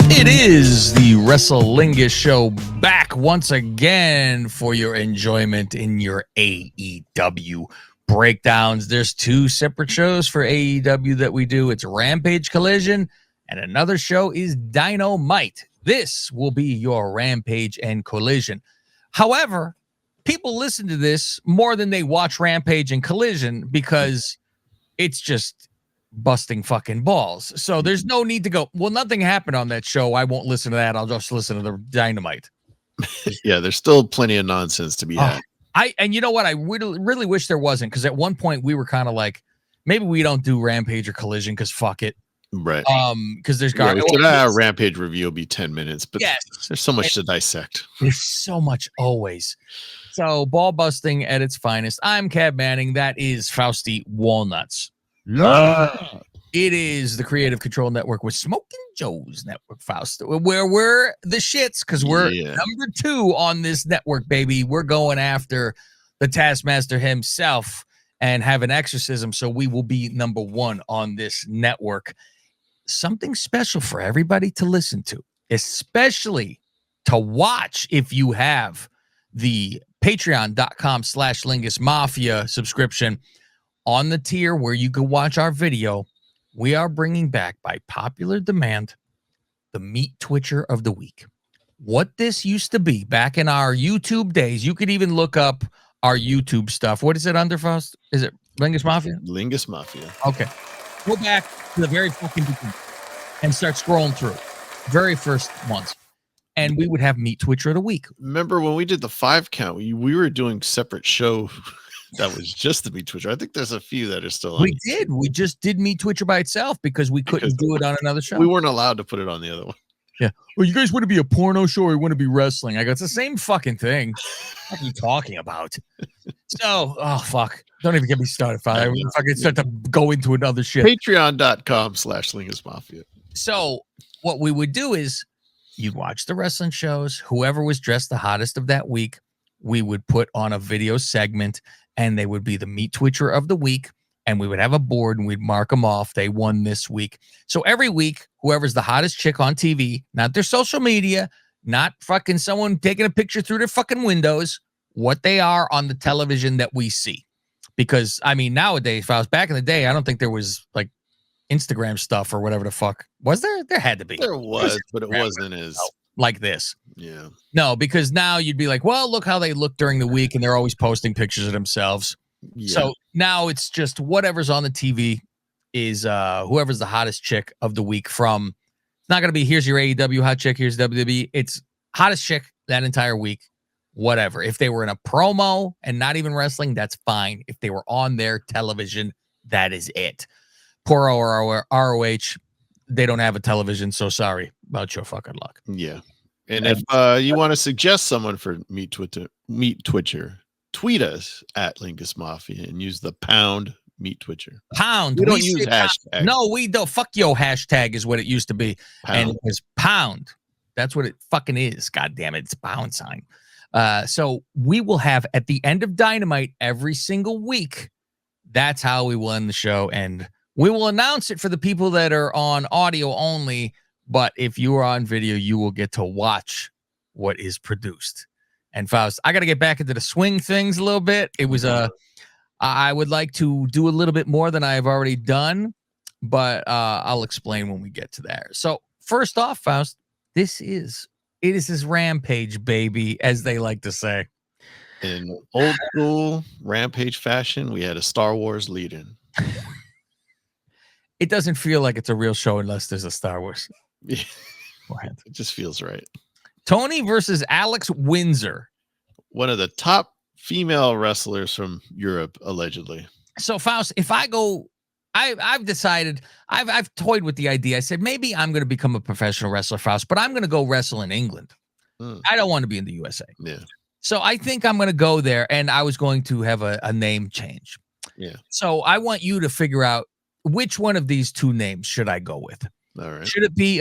It is the Lingus show back once again for your enjoyment in your AEW breakdowns. There's two separate shows for AEW that we do. It's Rampage Collision, and another show is Dynamite. This will be your Rampage and Collision. However, people listen to this more than they watch Rampage and Collision because it's just busting fucking balls. So there's no need to go, well, nothing happened on that show, I won't listen to that, I'll just listen to the Dynamite. Yeah, there's still plenty of nonsense to be had. And you know what, I really wish there wasn't, because at one point we were kind of like, maybe we don't do Rampage or Collision because fuck it, right? Because there's Rampage review will be 10 minutes, but yes, there's so much to dissect. There's so much always. So ball busting at its finest. I'm Cab Manning, that is Fausti Walnuts. Yeah. It is the Creative Control Network with Smoking Joe's Network, Faust, where we're the shits, because we're number 2 on this network, baby. We're going after the Taskmaster himself and have an exorcism, so we will be number 1 on this network. Something special for everybody to listen to, especially to watch if you have the patreon.com/Lingus Mafia subscription. On the tier where you can watch our video, we are bringing back, by popular demand, the Meat Twitcher of the Week. What this used to be back in our YouTube days, you could even look up our YouTube stuff. What is it under, Faust? Is it Lingus Mafia? Lingus Mafia. Okay. Go back to the very fucking beginning and start scrolling through. Very first ones. And we would have Meat Twitcher of the Week. Remember when we did the 5 count, we were doing separate show. That was just the Meat Twitcher. I think there's a few that are still on. We did. We just did Meat Twitcher by itself because we couldn't do it on another show. We weren't allowed to put it on the other one. Yeah. Well, you guys want to be a porno show or you want to be wrestling? I go, it's the same fucking thing. What are you talking about? So, oh, fuck. Don't even get me started, Father. I fucking start to go into another shit. Patreon.com/Lingus Mafia. So, what we would do is you'd watch the wrestling shows. Whoever was dressed the hottest of that week, we would put on a video segment, and they would be the Meat Twitcher of the Week, and we would have a board, and we'd mark them off. They won this week. So every week, whoever's the hottest chick on TV, not their social media, not fucking someone taking a picture through their fucking windows, what they are on the television that we see. Because, I mean, nowadays, if I was back in the day, I don't think there was, like, Instagram stuff or whatever the fuck. Was there? There had to be. There was, but it wasn't as... like this. Yeah. No, because now you'd be like, well, look how they look during the week, and they're always posting pictures of themselves. Yeah. So now it's just whatever's on the TV is whoever's the hottest chick of the week from. It's not going to be, here's your AEW hot chick, here's WWE. It's hottest chick that entire week, whatever. If they were in a promo and not even wrestling, that's fine. If they were on their television, that is it. Poor ROH. They don't have a television, so sorry about your fucking luck. Yeah. And if you want to suggest someone for Meat Twitcher, tweet us at Lingus Mafia and use the pound Meat Twitcher. Pound. We don't use hashtag. No, we don't. Fuck yo, hashtag is what it used to be. Pound. And it was pound. That's what it fucking is. God damn it. It's pound sign. So we will have at the end of Dynamite every single week. That's how we will end the show. And we will announce it for the people that are on audio only, but if you are on video, you will get to watch what is produced. And Faust, I got to get back into the swing things a little bit. It was I would like to do a little bit more than I have already done, but I'll explain when we get to there. So first off, Faust, it is this Rampage, baby, as they like to say. In old school Rampage fashion, we had a Star Wars lead-in. It doesn't feel like it's a real show unless there's a Star Wars. Yeah. It just feels right. Tony versus Alex Windsor. One of the top female wrestlers from Europe, allegedly. So, Faust, if I go, I've decided, I've toyed with the idea. I said, maybe I'm going to become a professional wrestler, Faust, but I'm going to go wrestle in England. I don't want to be in the USA. Yeah. So I think I'm going to go there, and I was going to have a name change. Yeah. So I want you to figure out which one of these two names should I go with? All right. Should it be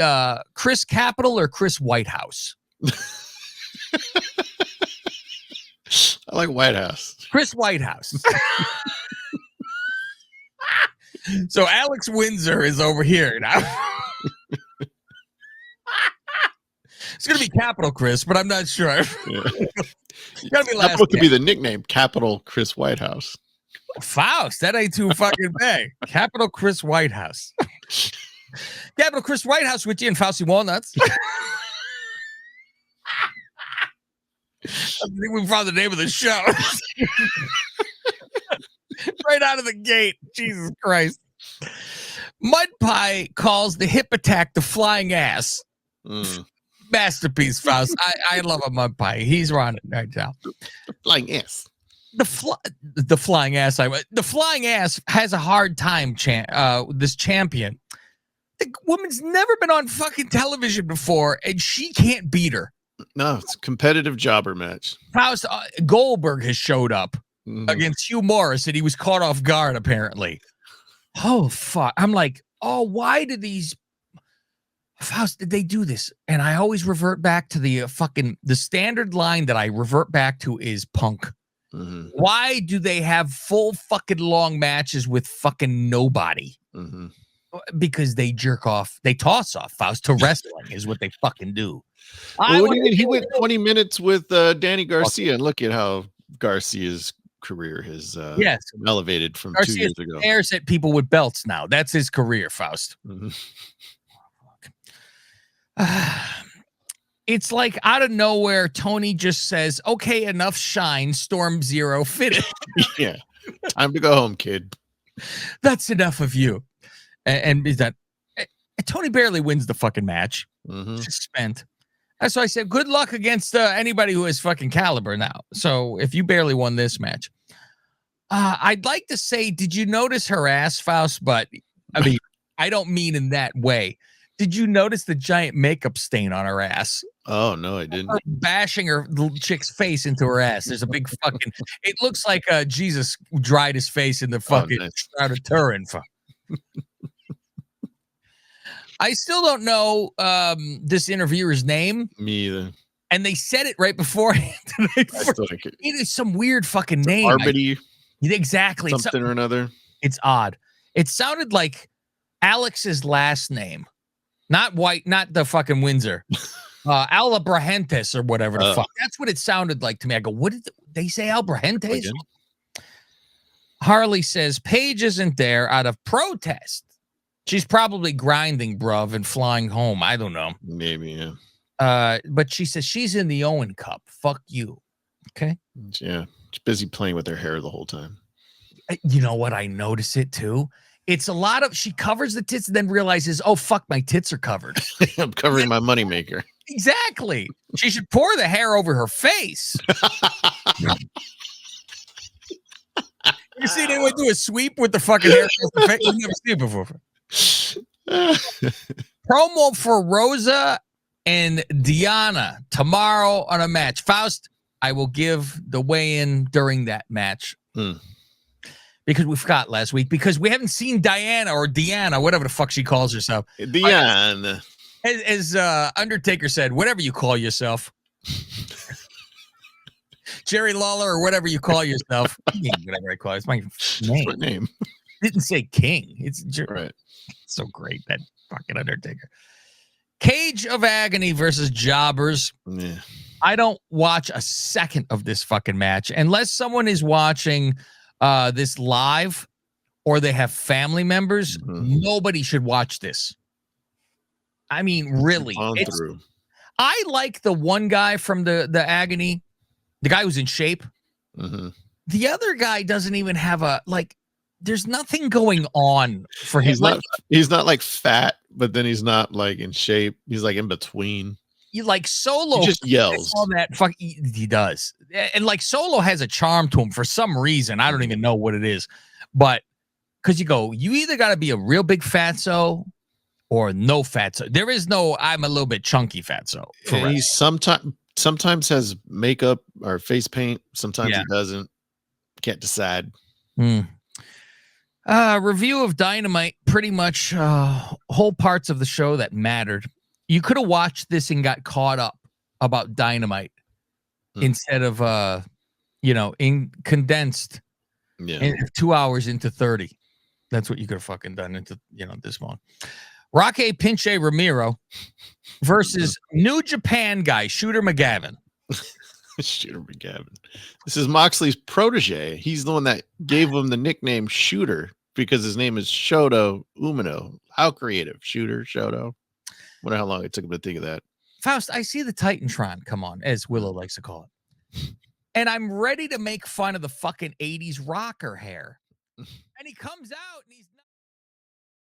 Chris Capital or Chris Whitehouse? I like Whitehouse. Chris Whitehouse. So Alex Windsor is over here now. It's gonna be Capital Chris, but I'm not sure. Yeah. Gotta be last Capital could name. be the nickname. Capital Chris Whitehouse. Faust. That ain't too fucking big. Capital Chris Whitehouse. Capital Chris Whitehouse with you and Fauci Walnuts. I think we found the name of the show. Right out of the gate. Jesus Christ. Mud Pie calls the hip attack the flying ass. Masterpiece, Faust. I love a Mud Pie. He's running right now. The flying ass. The flying ass. The flying ass has a hard time. This champion. The woman's never been on fucking television before, and she can't beat her. No, it's a competitive jobber match. Faust Goldberg has showed up against Hugh Morris, and he was caught off guard, apparently. Oh, fuck. I'm like, oh, why did these... Faust, did they do this? And I always revert back to the the standard line that I revert back to is Punk. Why do they have full fucking long matches with fucking nobody? Because they jerk off, they toss off Faust to wrestling is what they fucking do. Well, what do you mean? He went 20 minutes with Danny Garcia, and look at how Garcia's career has elevated from Garcia 2 years ago. Stares at people with belts now. That's his career, Faust. It's like out of nowhere, Tony just says, "Okay, enough shine. Storm Zero, finish." Yeah, time to go home, kid. That's enough of you. And is that Tony barely wins the fucking match? Just spent. So I said, good luck against anybody who has fucking caliber now. So if you barely won this match, I'd like to say, did you notice her ass, Faust? But I mean, I don't mean in that way. Did you notice the giant makeup stain on her ass? Oh, no, I didn't. Her bashing her little chick's face into her ass. There's a big fucking, it looks like Jesus dried his face in the fucking Shroud of Turin. I still don't know this interviewer's name. Me either. And they said it right beforehand. It is some weird fucking name. Arbity. Exactly. Something or another. It's odd. It sounded like Alex's last name. Not White, not the fucking Windsor. Albrahentes or whatever the fuck. That's what it sounded like to me. I go, what did they say, Albrahentes? Harley says Paige isn't there out of protest. She's probably grinding, bruv, and flying home. I don't know. Maybe, yeah. But she says she's in the Owen Cup. Fuck you. Okay? Yeah. She's busy playing with her hair the whole time. You know what? I notice it too. It's a lot of, she covers the tits and then realizes, oh, fuck, my tits are covered. I'm covering my moneymaker. Exactly. She should pour the hair over her face. You see anyone do a sweep with the fucking hair? You've never seen it before. Promo for Rosa and Diana tomorrow on a match. Faust, I will give the weigh-in during that match. Because we forgot last week, because we haven't seen Diana or Deanna, whatever the fuck she calls herself. Diana. As Undertaker said, whatever you call yourself. Jerry Lawler or whatever you call yourself. Whatever I call it. It's my name. What name? Didn't say King. It's right. So great, that fucking Undertaker. Cage of Agony versus Jobbers. Yeah. I don't watch a second of this fucking match unless someone is watching this live or they have family members. Nobody should watch this. I mean, really. I like the one guy from the Agony, the guy who's in shape. The other guy doesn't even have there's nothing going on for him. He's not like fat, but then he's not like in shape. He's like in between. You like Solo he just yells. All that fuck he does. And like Solo has a charm to him for some reason. I don't even know what it is. But because you either got to be a real big fatso or no fatso. There is no I'm a little bit chunky fatso. He sometimes has makeup or face paint. Sometimes he doesn't. Can't decide. Review of Dynamite, pretty much whole parts of the show that mattered. You could have watched this and got caught up about Dynamite instead of in condensed in 2 hours into 30. That's what you could have fucking done into this long. Roque Pinche Ramiro versus New Japan guy, Shooter McGavin. Shooter McGavin. This is Moxley's protege. He's the one that gave him the nickname Shooter because his name is Shoto Umino. How creative. Shooter, Shoto. Wonder how long it took him to think of that. Faust, I see the Titantron come on, as Willow likes to call it. And I'm ready to make fun of the fucking 80s rocker hair. And he comes out and he's